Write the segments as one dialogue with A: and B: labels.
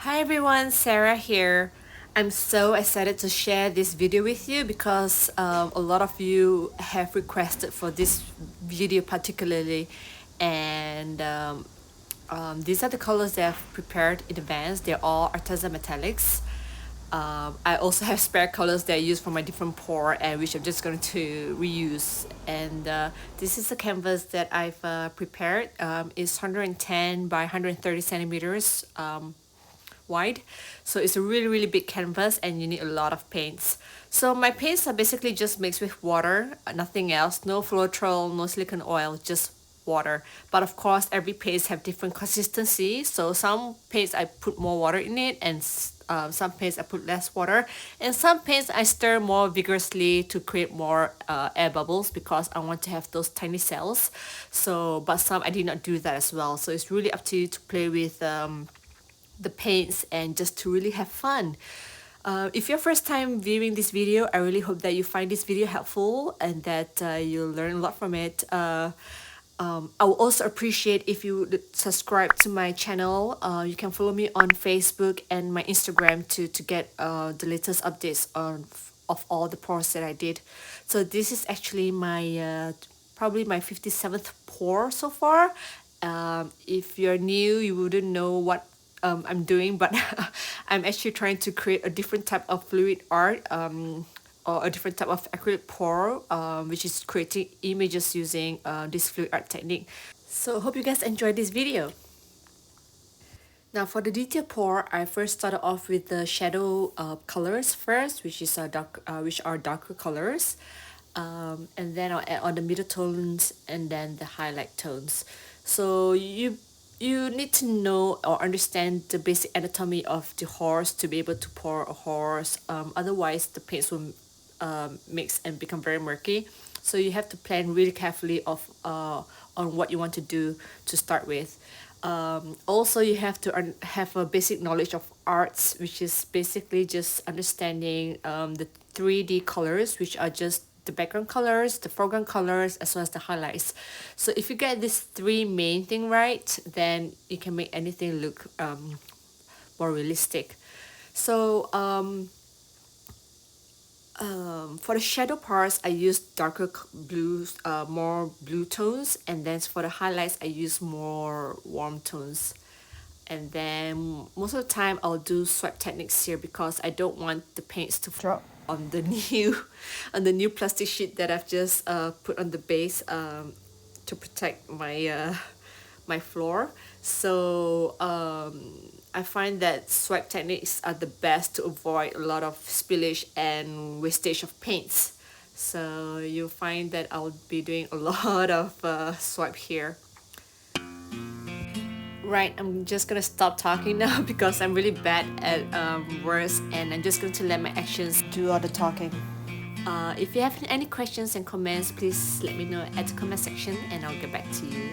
A: Hi everyone, Sarah here. I'm so excited to share this video with you because a lot of you have requested for this video particularly, and these are the colors that I've prepared in advance. They're all artisan metallics. I also have spare colors that I use for my different pour and which I'm just going to reuse. And this is a canvas that I've prepared. It's 110 by 130 centimeters wide, so it's a really big canvas and you need a lot of paints. So my paints are basically just mixed with water, nothing else, no floetrol, no silicone oil, just water. But of course every paints have different consistency, so some paints I put more water in it, and some paints I put less water, and some paints I stir more vigorously to create more air bubbles because I want to have those tiny cells. So but some I did not do that as well, so it's really up to you to play with the paints and just to really have fun. If you're first time viewing this video, I really hope that you find this video helpful and that you'll learn a lot from it. I will also appreciate if you would subscribe to my channel. You can follow me on Facebook and my Instagram to get the latest updates of all the pours that I did. So this is actually my probably my 57th pour so far. If you're new, you wouldn't know what I'm doing, but I'm actually trying to create a different type of fluid art, or a different type of acrylic pour, which is creating images using this fluid art technique. So hope you guys enjoyed this video. Now for the detail pour, I first started off with the shadow colors first, which is which are darker colors, and then I'll add on the middle tones and then the highlight tones. So you need to know or understand the basic anatomy of the horse to be able to pour a horse. Otherwise the paints will mix and become very murky. So you have to plan really carefully on what you want to do to start with. Also you have to have a basic knowledge of arts, which is basically just understanding the 3D colors, which are just the background colors, the foreground colors, as well as the highlights. So if you get these three main thing right, then you can make anything look more realistic. So for the shadow parts, I use darker blues, more blue tones, and then for the highlights, I use more warm tones. And then most of the time I'll do swipe techniques here because I don't want the paints to drop on the new on the new plastic sheet that I've just put on the base to protect my my floor. So I find that swipe techniques are the best to avoid a lot of spillage and wastage of paints. So you'll find that I'll be doing a lot of swipe here. Right, I'm just gonna stop talking now because I'm really bad at words, and I'm just going to let my actions do all the talking. If you have any questions and comments, please let me know at the comment section and I'll get back to you.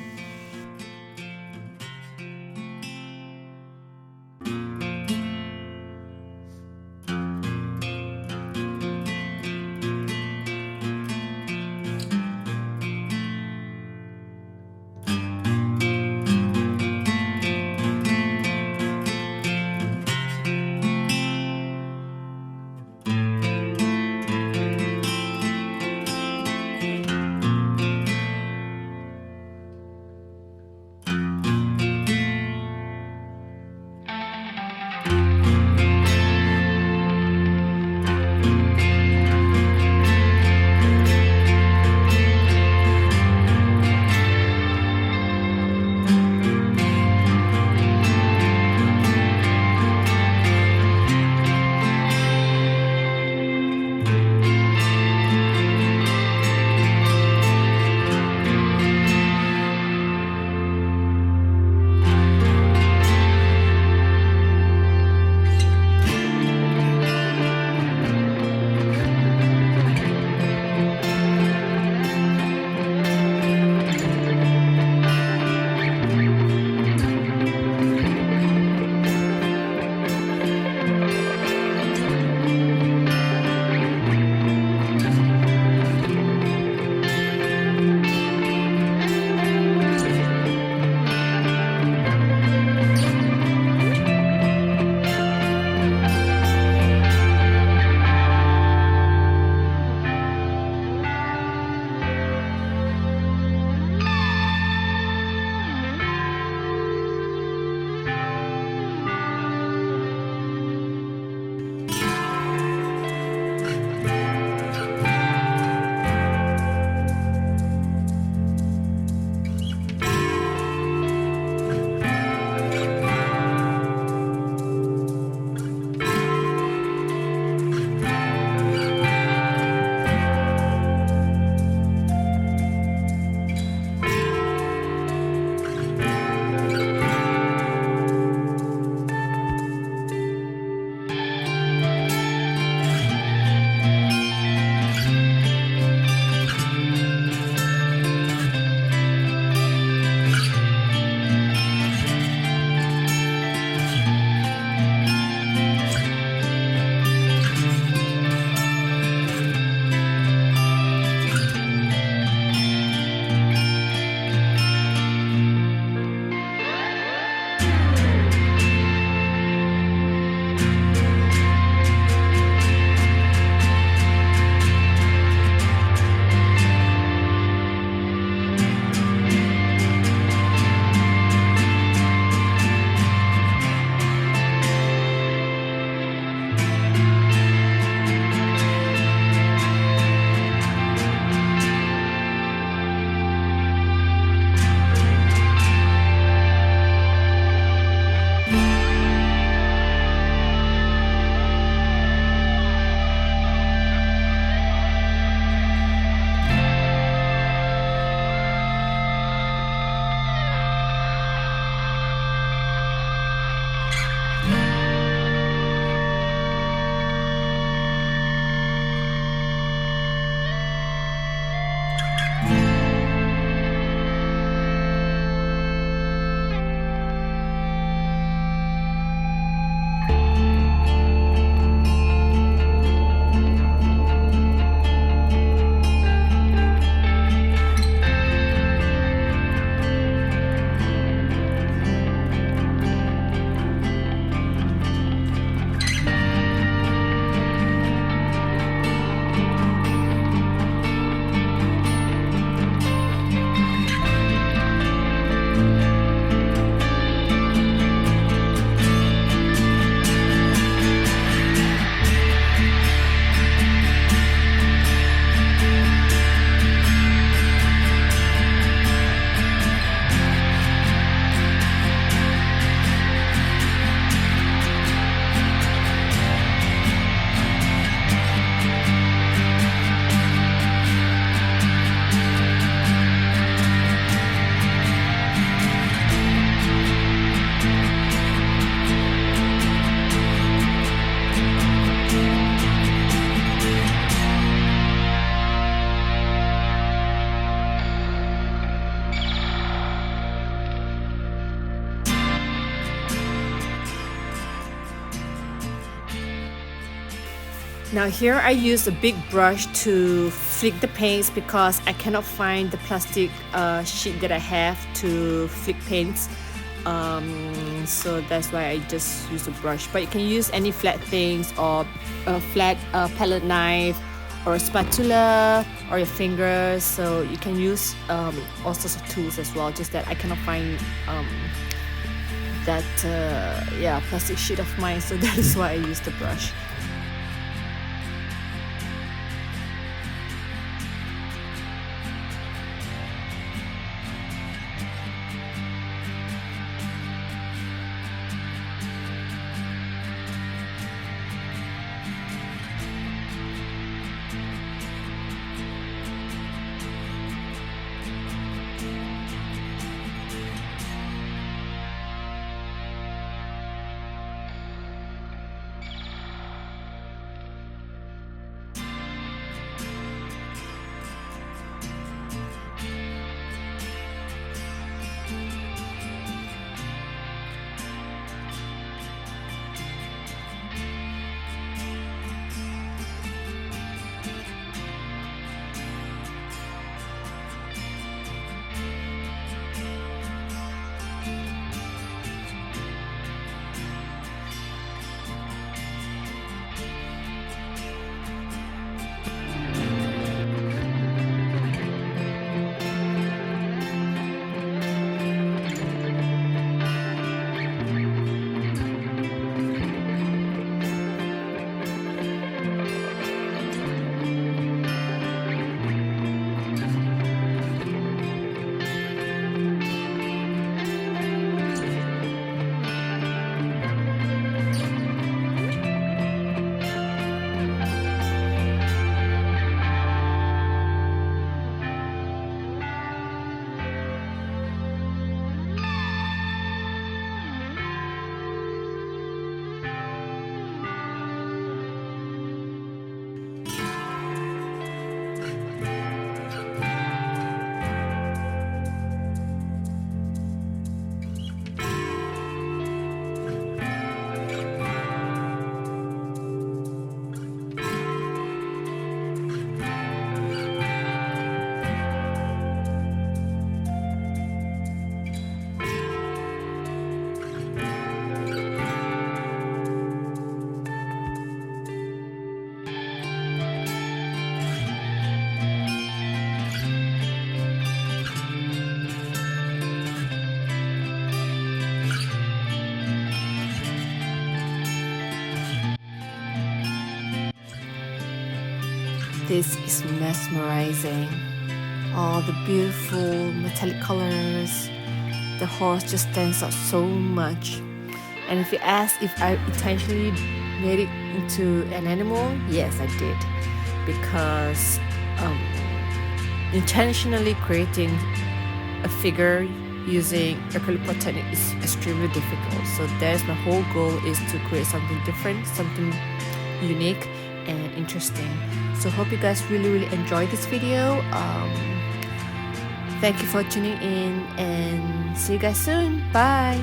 A: Now here I use a big brush to flick the paints because I cannot find the plastic sheet that I have to flick paints. So that's why I just use a brush, but you can use any flat things or a flat palette knife or a spatula or your fingers, so you can use all sorts of tools as well, just that I cannot find that plastic sheet of mine, so that is why I use the brush. This is mesmerizing. All the beautiful metallic colors. The horse just stands out so much. And if you ask if I intentionally made it into an animal, yes, I did. Because intentionally creating a figure using acrylic technique is extremely difficult. So that's my whole goal, is to create something different, something unique and interesting. So hope you guys really enjoyed this video. Thank you for tuning in and see you guys soon. Bye.